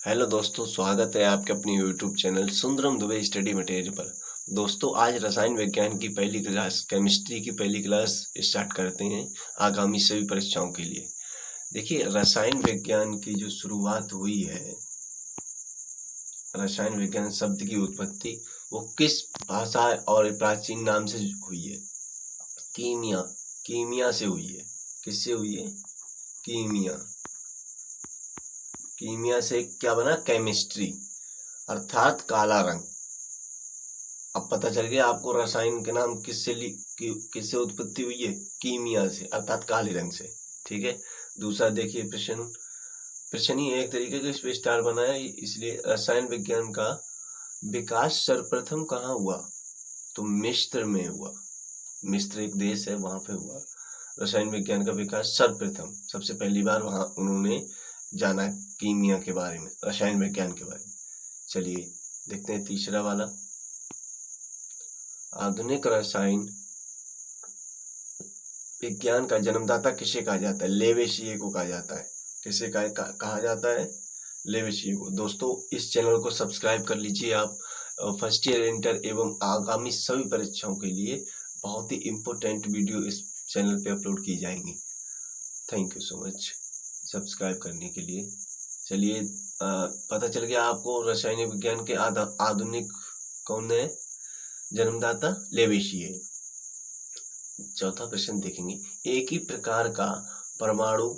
Hello दोस्तों, स्वागत है आपके अपने YouTube channel Sundaram Dubey study material पर। दोस्तों, आज रसायन विज्ञान की पहली क्लास, केमिस्ट्री की पहली क्लास स्टार्ट करते हैं आगामी सभी परीक्षाओं के लिए। देखिए, रसायन विज्ञान की जो शुरुआत हुई है, रसायन विज्ञान शब्द की उत्पत्ति वो किस भाषा और प्राचीन नाम से हुई है? कीमिया। कीमिया से हुई है। किससे हुई है? कीमिया। कीमिया से क्या बना? केमिस्ट्री, अर्थात काला रंग। अब पता चल गया आपको रसायन के नाम किससे उत्पत्ति हुई है? कीमिया से, अर्थात काले रंग से। ठीक है। दूसरा देखिए, प्रश्न ही एक तरीके का विस्तार बना है, इसलिए रसायन विज्ञान का विकास सर्वप्रथम कहाँ हुआ? तो मिस्र में हुआ। मिस्र एक देश है, वहां पे हुआ रसायन विज्ञान का विकास सर्वप्रथम। सबसे पहली बार वहां उन्होंने जाना कीमिया के बारे में, रसायन विज्ञान के बारे में। चलिए देखते हैं तीसरा वाला। आधुनिक रसायन विज्ञान का जन्मदाता किसे कहा जाता है? लेवेशियर को कहा जाता है। किसे कहा जाता है? लेवेशियर को। दोस्तों, इस चैनल को सब्सक्राइब कर लीजिए आप। फर्स्ट ईयर, इंटर एवं आगामी सभी परीक्षाओं के लिए बहुत ही इम्पोर्टेंट वीडियो इस चैनल पे अपलोड की जाएंगी। Thank you so much subscribe करने के लिए। चलिए, पता चल गया आपको रसायन विज्ञान के आधुनिक कौन है जन्मदाता? लेवेशियर। चौथा प्रश्न देखेंगे, एक ही प्रकार का परमाणु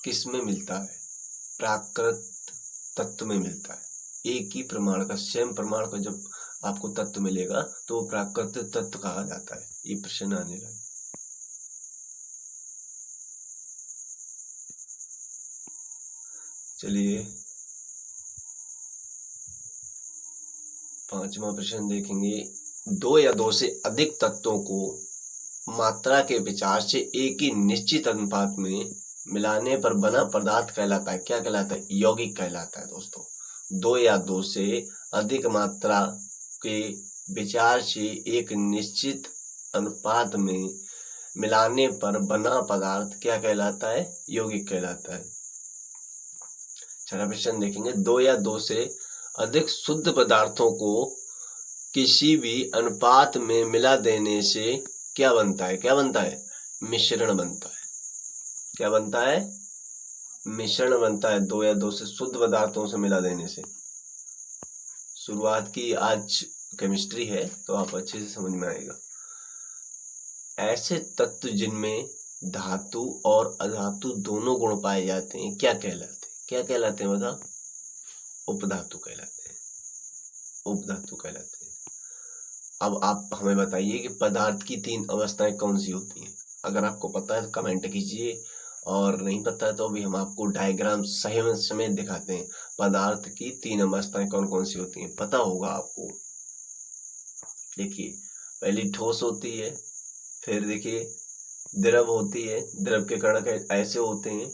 किस में मिलता है? प्राकृत तत्व में मिलता है। एक ही परमाणु का, सेम परमाणु का जब आपको तत्व मिलेगा तो वो प्राकृतिक तत्व कहा जाता है। ये प्रश्न आने लगे। चलिए, पांचवा प्रश्न देखेंगे, दो या दो से अधिक तत्वों को मात्रा के विचार से एक ही निश्चित अनुपात में मिलाने पर बना पदार्थ कहलाता है। क्या कहलाता है? यौगिक कहलाता है। दोस्तों, दो या दो से अधिक मात्रा के विचार से एक निश्चित अनुपात में मिलाने पर बना पदार्थ क्या कहलाता है? यौगिक कहलाता है। छठा प्रश्न देखेंगे, दो या दो से अधिक शुद्ध पदार्थों को किसी भी अनुपात में मिला देने से क्या बनता है? क्या बनता है? मिश्रण बनता है। क्या बनता है? मिश्रण बनता है। दो या दो से शुद्ध पदार्थों से मिला देने से। शुरुआत की आज केमिस्ट्री है तो आप अच्छे से समझ में आएगा। ऐसे तत्व जिनमें धातु और अधातु दोनों गुण पाए जाते हैं क्या कहलाते हैं? क्या कहलाते हैं बता? उपधातु कहलाते हैं। उपधातु कहलाते हैं। अब आप हमें बताइए कि पदार्थ की तीन अवस्थाएं कौन सी होती हैं? अगर आपको पता है तो कमेंट कीजिए, और नहीं पता है तो अभी हम आपको डायग्राम समेत दिखाते हैं। पदार्थ की तीन अवस्थाएं कौन कौन सी होती हैं, पता होगा आपको। देखिए, पहली ठोस होती है, फिर देखिए द्रव होती है, द्रव के कण ऐसे होते हैं,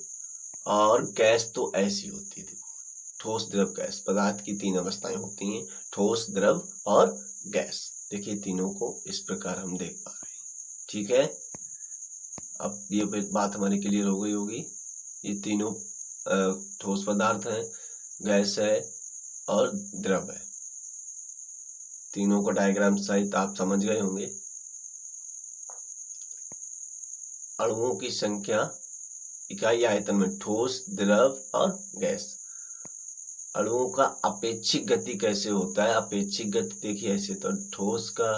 और गैस तो ऐसी होती है। देखो, ठोस, द्रव, गैस। पदार्थ की तीन अवस्थाएं होती हैं, ठोस, द्रव और गैस। देखिए, तीनों को इस प्रकार हम देख पा रहे हैं। ठीक है, अब ये बात हमारी क्लियर हो गई होगी। ये तीनों ठोस पदार्थ हैं, गैस है और द्रव है। तीनों को डायग्राम सहित आप समझ गए होंगे। अणुओं की संख्या इकाई आयतन में, ठोस, द्रव और गैस। अणुओं का अपेक्षिक गति कैसे होता है? अपेक्षिक गति देखिए ऐसे, तो ठोस का,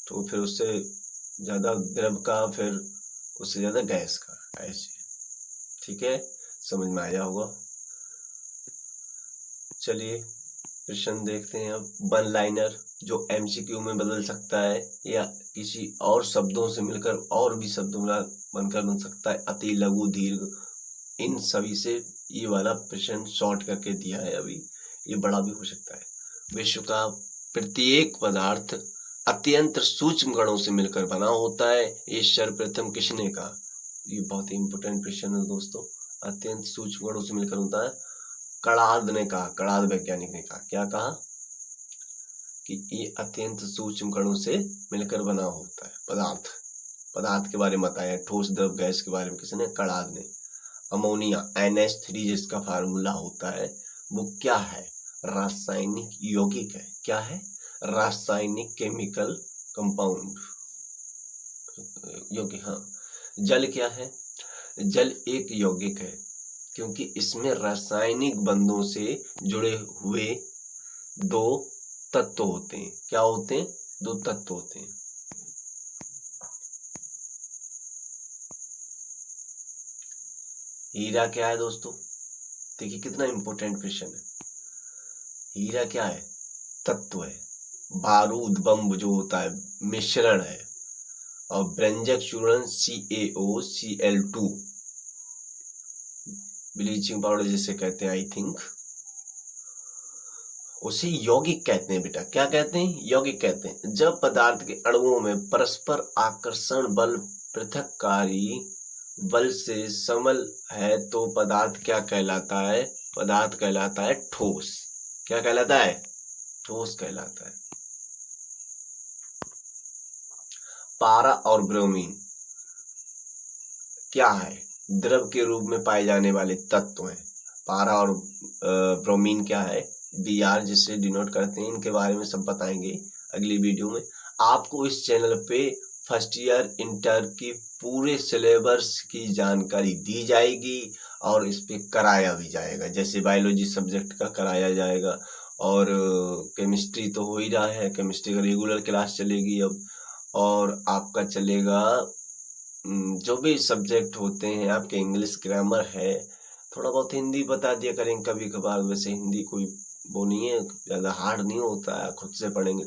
तो फिर उससे ज्यादा द्रव का, फिर उससे ज्यादा गैस का, ऐसे। ठीक है, समझ में आया होगा। चलिए प्रश्न देखते हैं अब। वन लाइनर जो एमसीक्यू में बदल सकता है या किसी और शब्दों से मिलकर और भी शब्दों बनकर बन सकता है। अति, लघु, दीर्घ, इन सभी से ये वाला प्रश्न शॉर्ट करके दिया है। अभी ये बड़ा भी हो सकता है। विश्व का प्रत्येक पदार्थ अत्यंत सूक्ष्म कणों से मिलकर बना होता है। ये सर्वप्रथम किसने कहा? ये बहुत ही इंपोर्टेंट प्रश्न है दोस्तों। अत्यंत सूक्ष्म कणों से मिलकर होता है, कणाद ने कहा। कणाद वैज्ञानिक ने कहा। क्या कहा? कि ये अत्यंत सूक्ष्म कणों से मिलकर बना होता है पदार्थ। पदार्थ के बारे में बताया, ठोस, द्रव, गैस के बारे में किसने? कणाद ने। अमोनिया NH3 जिसका फार्मूला होता है वो क्या है? रासायनिक यौगिक है। क्या है? रासायनिक केमिकल कंपाउंड यौगिक। हाँ, जल क्या है? जल एक यौगिक है क्योंकि इसमें रासायनिक बंधों से जुड़े हुए दो तत्व होते हैं। क्या होते हैं? दो तत्व होते हैं। हीरा क्या है दोस्तों? देखिए कितना इंपॉर्टेंट क्वेश्चन है। हीरा क्या है? तत्व है। बारूद बम जो होता है मिश्रण है। और व्यंजक चूर्ण CaOCl2, ब्लीचिंग पाउडर जिसे कहते हैं, आई थिंक उसे यौगिक कहते हैं बेटा। क्या कहते हैं? यौगिक कहते हैं। जब पदार्थ के अणुओं में परस्पर आकर्षण बल पृथककारी बल से समल है तो पदार्थ क्या कहलाता है? पदार्थ कहलाता है ठोस। क्या कहलाता है? ठोस कहलाता है। पारा और ब्रोमीन क्या है? द्रव के रूप में पाए जाने वाले तत्व हैं। पारा और ब्रोमीन क्या है? Br जिससे डिनोट करते हैं। इनके बारे में सब बताएंगे अगली वीडियो में। आपको इस चैनल पे फर्स्ट ईयर इंटर की पूरे सिलेबस की जानकारी दी जाएगी और इस पे कराया भी जाएगा। जैसे बायोलॉजी सब्जेक्ट का कराया जाएगा और केमिस्ट्री तो हो ही रहा है, केमिस्ट्री का रेगुलर क्लास चलेगी अब। और आपका चलेगा जो भी सब्जेक्ट होते हैं आपके, इंग्लिश ग्रामर है, थोड़ा बहुत हिंदी बता दिया करेंगे कभी कभार। वैसे हिंदी कोई वो नहीं है, ज़्यादा हार्ड नहीं होता है, खुद से पढ़ेंगे।